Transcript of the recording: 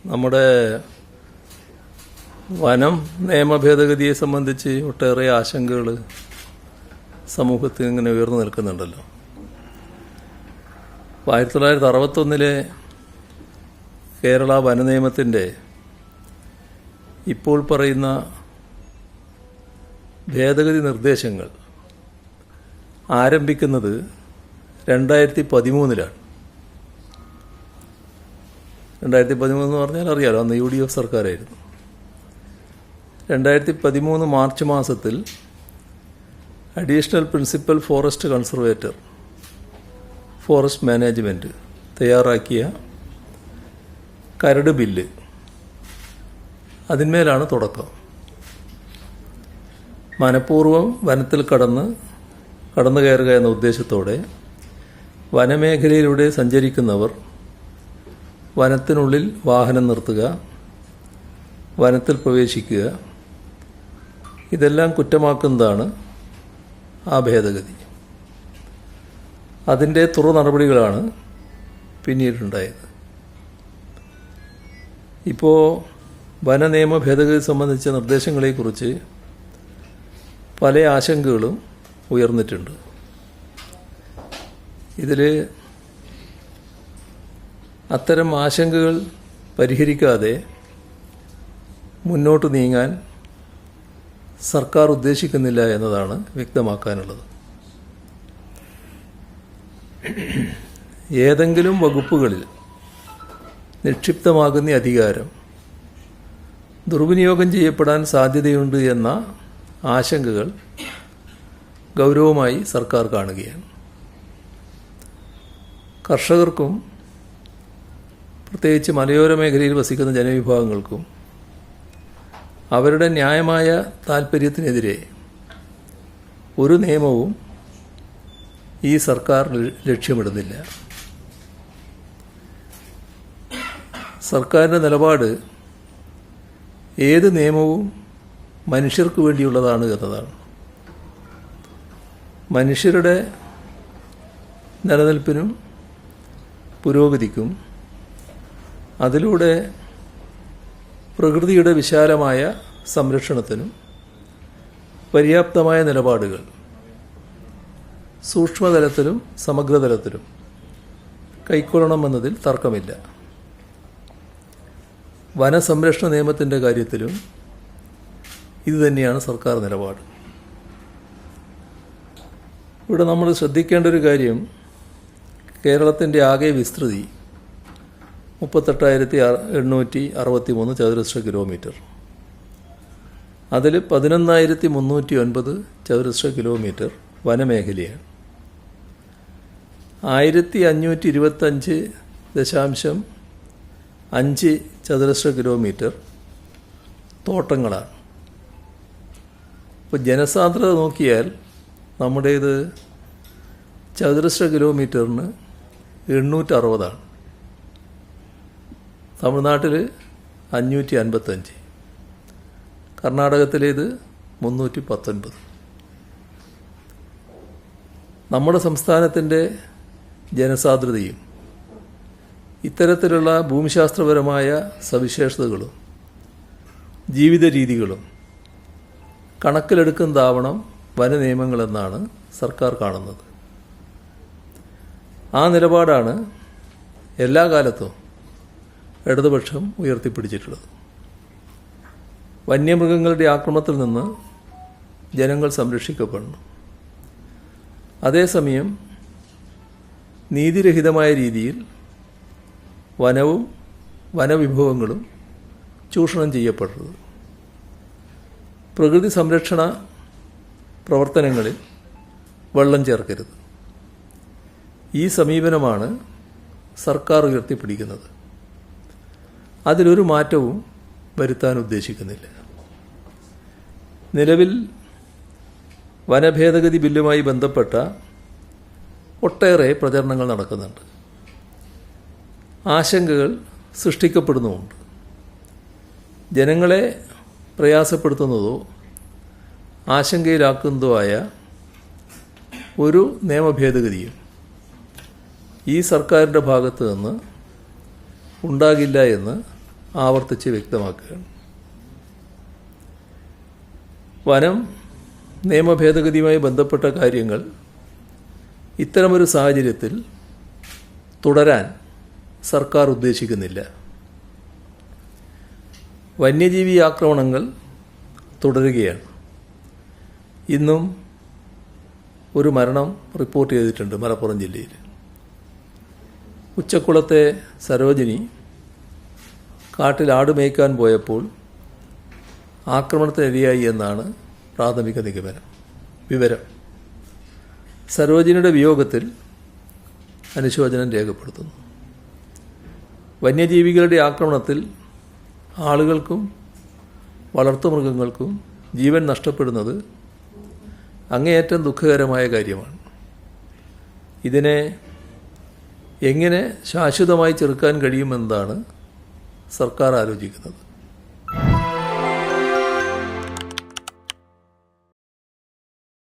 നമ്മുടെ വനം നിയമ ഭേദഗതിയെ സംബന്ധിച്ച് ഒട്ടേറെ ആശങ്കകൾ സമൂഹത്തിൽ ഇങ്ങനെ ഉയർന്നു നിൽക്കുന്നുണ്ടല്ലോ. 1961 കേരള വന നിയമത്തിൻ്റെ ഇപ്പോൾ പറയുന്ന ഭേദഗതി നിർദ്ദേശങ്ങൾ ആരംഭിക്കുന്നത് 2013 2013 എന്ന് പറഞ്ഞാൽ അറിയാലോ, അന്ന് UDF സർക്കാരായിരുന്നു. 2013 മാർച്ച് മാസത്തിൽ additional principal forest conservator forest management തയ്യാറാക്കിയ കരട് ബില്ല്, അതിന്മേലാണ് തുടക്കം. മനഃപൂർവ്വം വനത്തിൽ കടന്നു കയറുക എന്ന ഉദ്ദേശത്തോടെ വനമേഖലയിലൂടെ സഞ്ചരിക്കുന്നവർ വനത്തിനുള്ളിൽ വാഹനം നിർത്തുക, വനത്തിൽ പ്രവേശിക്കുക, ഇതെല്ലാം കുറ്റമാക്കുന്നതാണ് ആ ഭേദഗതി. അതിൻ്റെ തുടർ നടപടികളാണ് പിന്നീടുണ്ടായത്. ഇപ്പോൾ വന നിയമ ഭേദഗതി സംബന്ധിച്ച നിർദ്ദേശങ്ങളെക്കുറിച്ച് പല ആശങ്കകളും ഉയർന്നിട്ടുണ്ട്. ഇതിൽ അത്തരം ആശങ്കകൾ പരിഹരിക്കാതെ മുന്നോട്ട് നീങ്ങാൻ സർക്കാർ ഉദ്ദേശിക്കുന്നില്ല എന്നതാണ് വ്യക്തമാക്കാനുള്ളത്. ഏതെങ്കിലും വകുപ്പുകളിൽ നിക്ഷിപ്തമാകുന്ന അധികാരം ദുർവിനിയോഗം ചെയ്യപ്പെടാൻ സാധ്യതയുണ്ട് എന്ന ആശങ്കകൾ ഗൗരവമായി സർക്കാർ കാണുകയാണ്. കർഷകർക്കും പ്രത്യേകിച്ച് മലയോര മേഖലയിൽ വസിക്കുന്ന ജനവിഭാഗങ്ങൾക്കും അവരുടെ ന്യായമായ താൽപ്പര്യത്തിനെതിരെ ഒരു നിയമവും ഈ സർക്കാർ ലക്ഷ്യമിടുന്നില്ല. സർക്കാരിൻ്റെ നിലപാട് ഏത് നിയമവും മനുഷ്യർക്ക് വേണ്ടിയുള്ളതാണ് എന്നതാണ്. മനുഷ്യരുടെ നിലനിൽപ്പിനും പുരോഗതിക്കും അതിലൂടെ പ്രകൃതിയുടെ വിശാലമായ സംരക്ഷണത്തിനും പര്യാപ്തമായ നിലപാടുകൾ സൂക്ഷ്മതലത്തിലും സമഗ്രതലത്തിലും കൈക്കൊള്ളണമെന്നതിൽ തർക്കമില്ല. വനസംരക്ഷണ നിയമത്തിൻ്റെ കാര്യത്തിലും ഇതുതന്നെയാണ് സർക്കാർ നിലപാട്. ഇവിടെ നമ്മൾ ശ്രദ്ധിക്കേണ്ട ഒരു കാര്യം, കേരളത്തിൻ്റെ ആകെ വിസ്തൃതി 38,863 ചതുരശ്ര കിലോമീറ്റർ. അതിൽ 11,309 ചതുരശ്ര കിലോമീറ്റർ വനമേഖലയാണ്. 1525.5 ചതുരശ്ര കിലോമീറ്റർ തോട്ടങ്ങളാണ്. ഇപ്പോൾ ജനസാന്ദ്രത നോക്കിയാൽ നമ്മുടേത് ചതുരശ്ര കിലോമീറ്ററിന് 860, തമിഴ്നാട്ടിൽ 555, കർണാടകത്തിലേത് 319. നമ്മുടെ സംസ്ഥാനത്തിൻ്റെ ജനസാന്ദ്രതയും ഇത്തരത്തിലുള്ള ഭൂമിശാസ്ത്രപരമായ സവിശേഷതകളും ജീവിത രീതികളും കണക്കിലെടുക്കുന്നതാവണം വന നിയമങ്ങളെന്നാണ് സർക്കാർ കാണുന്നത്. ആ നിലപാടാണ് എല്ലാ കാലത്തും ഇടതുപക്ഷം ഉയർത്തിപ്പിടിച്ചിട്ടുള്ളത്. വന്യമൃഗങ്ങളുടെ ആക്രമണത്തിൽ നിന്ന് ജനങ്ങൾ സംരക്ഷിക്കപ്പെടണം. അതേസമയം നീതിരഹിതമായ രീതിയിൽ വനവും വനവിഭവങ്ങളും ചൂഷണം ചെയ്യപ്പെടരുത്. പ്രകൃതി സംരക്ഷണ പ്രവർത്തനങ്ങളിൽ വെള്ളം ചേർക്കരുത്. ഈ സമീപനമാണ് സർക്കാർ ഉയർത്തിപ്പിടിക്കുന്നത്. അതിലൊരു മാറ്റവും വരുത്താൻ ഉദ്ദേശിക്കുന്നില്ല. നിലവിൽ വനഭേദഗതി ബില്ലുമായി ബന്ധപ്പെട്ട ഒട്ടേറെ പ്രചരണങ്ങൾ നടക്കുന്നുണ്ട്. ആശങ്കകൾ സൃഷ്ടിക്കപ്പെടുന്നുമുണ്ട്. ജനങ്ങളെ പ്രയാസപ്പെടുത്തുന്നതോ ആശങ്കയിലാക്കുന്നതോ ആയ ഒരു നിയമഭേദഗതിയും ഈ സർക്കാരിൻ്റെ ഭാഗത്ത് നിന്ന് ഉണ്ടാകില്ല എന്ന് ആവർത്തിച്ച് വ്യക്തമാക്കുകയാണ്. വനം നിയമ ഭേദഗതിയുമായി ബന്ധപ്പെട്ട കാര്യങ്ങൾ ഇത്തരമൊരു സാഹചര്യത്തിൽ തുടരാൻ സർക്കാർ ഉദ്ദേശിക്കുന്നില്ല. വന്യജീവി ആക്രമണങ്ങൾ തുടരുകയാണ്. ഇന്നും ഒരു മരണം റിപ്പോർട്ട് ചെയ്തിട്ടുണ്ട് മലപ്പുറം ജില്ലയിൽ. ഉച്ചക്കുളത്തെ സരോജിനി കാട്ടിൽ ആട് മേയ്ക്കാൻ പോയപ്പോൾ ആക്രമണത്തിനിരയായി എന്നാണ് പ്രാഥമിക വിവരം. സരോജിനിയുടെ വിയോഗത്തിൽ അനുശോചനം രേഖപ്പെടുത്തുന്നു. വന്യജീവികളുടെ ആക്രമണത്തിൽ ആളുകൾക്കും വളർത്തുമൃഗങ്ങൾക്കും ജീവൻ നഷ്ടപ്പെടുന്നത് അങ്ങേയറ്റം ദുഃഖകരമായ കാര്യമാണ്. ഇതിനെ എങ്ങനെ ശാശ്വതമായി ചെറുക്കാൻ കഴിയുമെന്നതാണ് സർക്കാർ ആലോചിക്കുന്നത്.